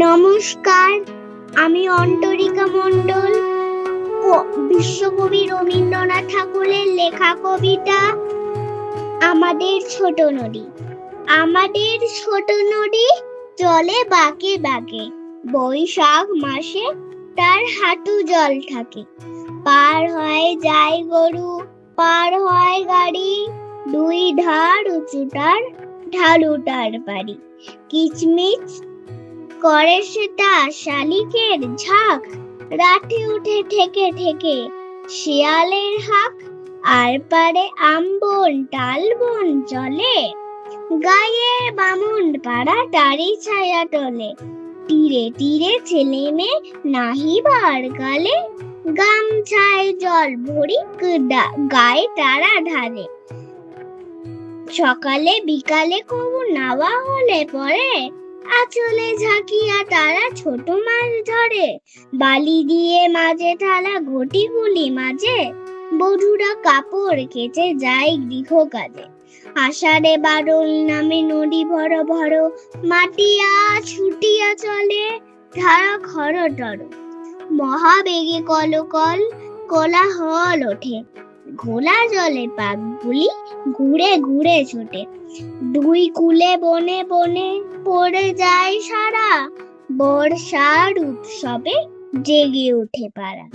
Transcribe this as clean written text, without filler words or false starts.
নমস্কার, আমি অন্তরিকা মণ্ডল। বিশ্বকবি রবীন্দ্রনাথ ঠাকুরের লেখা কবিতা আমাদের ছোট নদী। আমাদের ছোট নদী চলে বাঁকে বাঁকে, বৈশাখ মাসে তার হাঁটু জল থাকে। পার হয় যায় গরু, পার হয় গাড়ি, দুই ধার উঁচু তার, ঢালু তার বাড়ি। কিচমিচ করে সেটা শালিকের ঝাঁক, রাতে উঠে ঠেকে ঠেকে শিয়ালের হাঁক। আর পারে আমবন টালবন চলে, গায়ে বামুন পাড়া তারি ছায়া টলে। তীরে তীরে ছেলে মেয়ে নাহিবার গালে, গামছায় জল ভরি গায়ে তারা ঢালে। সকালে বিকালে কবু নাওয়া হলে পরে, আঁচলে ঝাঁকিয়া তারা ছোট মাছ ধরে। বালি দিয়ে মাঝে ঢালা ঘটিগুলি মাঝে, বধূরা কাপড় কেচে যায় গৃহ কাজে। আষাঢ়ে বাদল নামে নদী ভর ভর, মাটিয়া ছুটিয়া চলে ধারা খরতর। মহাবেগে কলকল কোলাহল ওঠে, ঘোলা জলে পাকগুলি ঘুরে ঘুরে ছোটে। দুই কূলে বনে বনে পড়ে যায় সারা, বর্ষার উৎসবে জেগে ওঠে পাড়া।